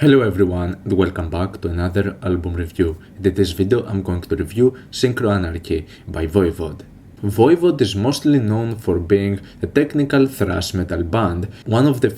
Hello everyone and welcome back to another album review. In this video I'm going to review Synchro Anarchy by Voivod. Voivod is mostly known for being a technical thrash metal band, one of the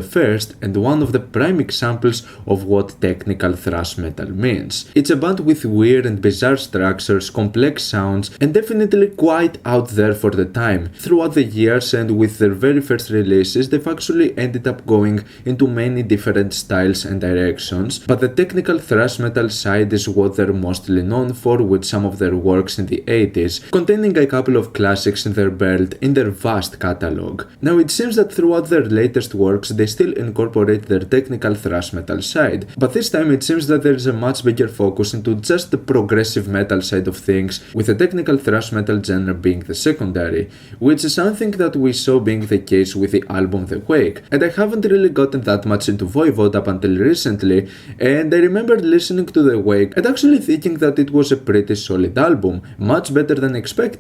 first and one of the prime examples of what technical thrash metal means. It's a band with weird and bizarre structures, complex sounds, and definitely quite out there for the time. Throughout the years and with their very first releases, they've actually ended up going into many different styles and directions, but the technical thrash metal side is what they're mostly known for, with some of their works in the 80s, containing a couple of classics in their belt in their vast catalog. Now it seems that throughout their latest works they still incorporate their technical thrash metal side, but this time it seems that there is a much bigger focus into just the progressive metal side of things, with the technical thrash metal genre being the secondary, which is something that we saw being the case with the album The Wake. And I haven't really gotten that much into Voivod up until recently, and I remember listening to The Wake and actually thinking that it was a pretty solid album, much better than expected.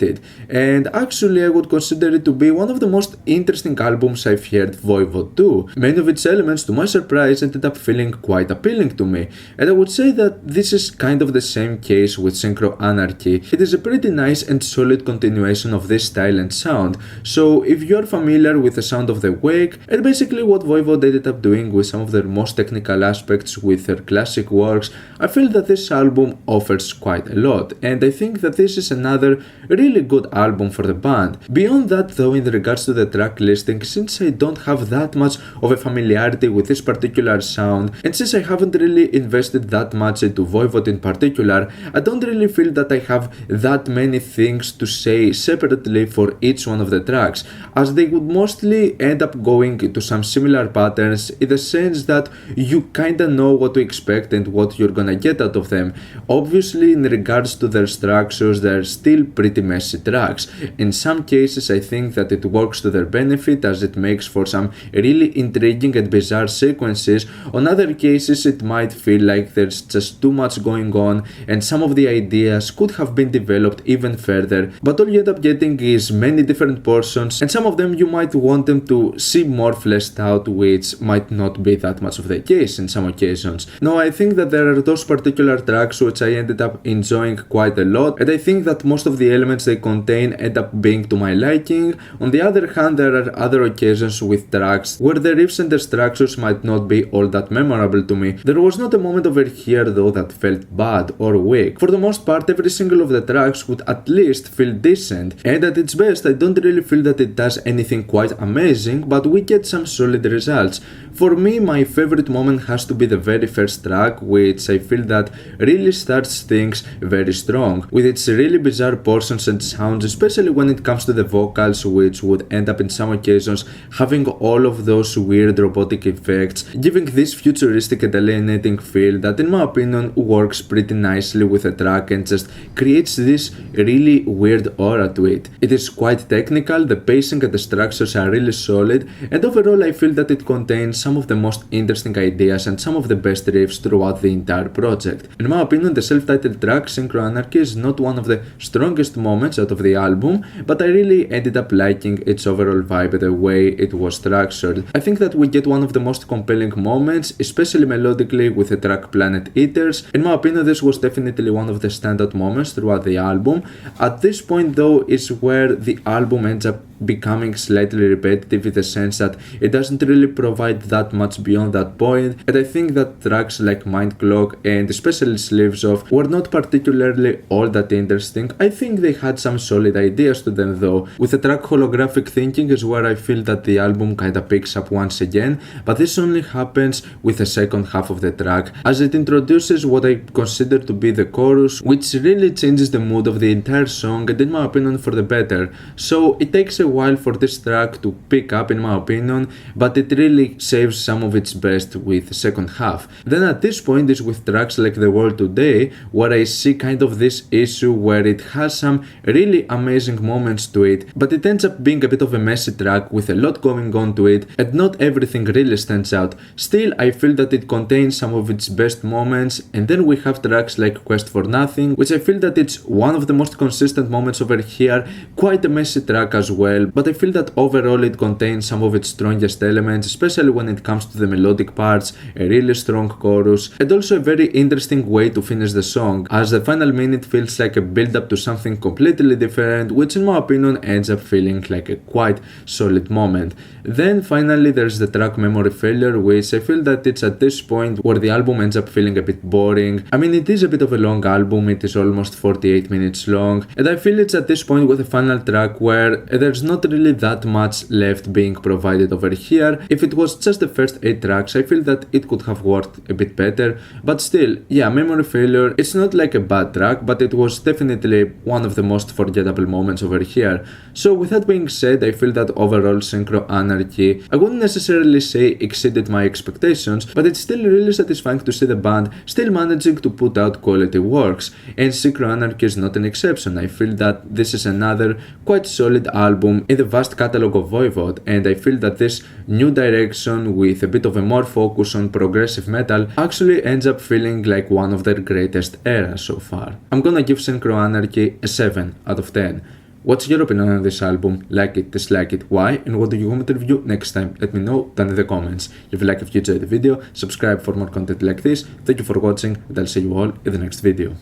And actually I would consider it to be one of the most interesting albums I've heard Voivod do. Many of its elements, to my surprise, ended up feeling quite appealing to me, and I would say that this is kind of the same case with Synchro Anarchy. It is a pretty nice and solid continuation of this style and sound, so if you're familiar with the sound of The Wake and basically what Voivod ended up doing with some of their most technical aspects with their classic works, I feel that this album offers quite a lot, and I think that this is another really good album for the band. Beyond that though, in regards to the track listing, since I don't have that much of a familiarity with this particular sound, and since I haven't really invested that much into Voivod in particular, I don't really feel that I have that many things to say separately for each one of the tracks, as they would mostly end up going into some similar patterns, in the sense that you kinda know what to expect and what you're gonna get out of them. Obviously, in regards to their structures, they're still pretty messy tracks. In some cases I think that it works to their benefit, as it makes for some really intriguing and bizarre sequences. On other cases it might feel like there's just too much going on and some of the ideas could have been developed even further, but all you end up getting is many different portions, and some of them you might want them to see more fleshed out, which might not be that much of the case in some occasions. Now I think that there are those particular tracks which I ended up enjoying quite a lot, and I think that most of the elements they contain end up being to my liking. On the other hand, there are other occasions with tracks where the riffs and the structures might not be all that memorable to me. There was not a moment over here though that felt bad or weak. For the most part, every single of the tracks would at least feel decent, and at its best I don't really feel that it does anything quite amazing, but we get some solid results. For me, my favorite moment has to be the very first track, which I feel that really starts things very strong, with its really bizarre portions and sounds, especially when it comes to the vocals, which would end up in some occasions having all of those weird robotic effects, giving this futuristic and alienating feel that in my opinion works pretty nicely with the track and just creates this really weird aura to it. It is quite technical, the pacing and the structures are really solid, and overall I feel that it contains some of the most interesting ideas and some of the best riffs throughout the entire project. In my opinion, the self-titled track Synchro Anarchy is not one of the strongest moments out of the album, but I really ended up liking its overall vibe and the way it was structured. I think that we get one of the most compelling moments, especially melodically, with the track Planet Eaters. In my opinion, this was definitely one of the standout moments throughout the album. At this point though is where the album ends up becoming slightly repetitive, in the sense that it doesn't really provide that much beyond that point, and I think that tracks like Mind Clock and especially Sleeves Off were not particularly all that interesting. I think they had some solid ideas to them though. With the track Holographic Thinking is where I feel that the album kinda picks up once again, but this only happens with the second half of the track, as it introduces what I consider to be the chorus, which really changes the mood of the entire song, and in my opinion for the better. So it takes a while for this track to pick up in my opinion, but it really saves some of its best with the second half. Then at this point is with tracks like The World Today, where I see kind of this issue where it has some really amazing moments to it, but it ends up being a bit of a messy track with a lot going on to it, and not everything really stands out. Still, I feel that it contains some of its best moments, and then we have tracks like Quest for Nothing, which I feel that it's one of the most consistent moments over here, quite a messy track as well, well, but I feel that overall it contains some of its strongest elements, especially when it comes to the melodic parts, a really strong chorus, and also a very interesting way to finish the song, as the final minute feels like a build-up to something completely different, which in my opinion ends up feeling like a quite solid moment. Then finally there's the track Memory Failure, which I feel that it's at this point where the album ends up feeling a bit boring. I mean, it is a bit of a long album, it is almost 48 minutes long, and I feel it's at this point with the final track where there's not really that much left being provided over here. If it was just the first 8 tracks, I feel that it could have worked a bit better, but still, yeah, Memory Failure, it's not like a bad track, but it was definitely one of the most forgettable moments over here. So with that being said, I feel that overall Synchro Anarchy, I wouldn't necessarily say exceeded my expectations, but it's still really satisfying to see the band still managing to put out quality works, and Synchro Anarchy is not an exception. I feel that this is another quite solid album in the vast catalogue of Voivod, and I feel that this new direction with a bit of a more focus on progressive metal actually ends up feeling like one of their greatest eras so far. I'm gonna give Synchro Anarchy a 7 out of 10. What's your opinion on this album? Like it, dislike it, why, and what do you want me to review next time? Let me know down in the comments. If you like, if you enjoyed the video, subscribe for more content like this. Thank you for watching, and I'll see you all in the next video.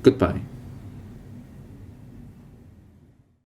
Goodbye.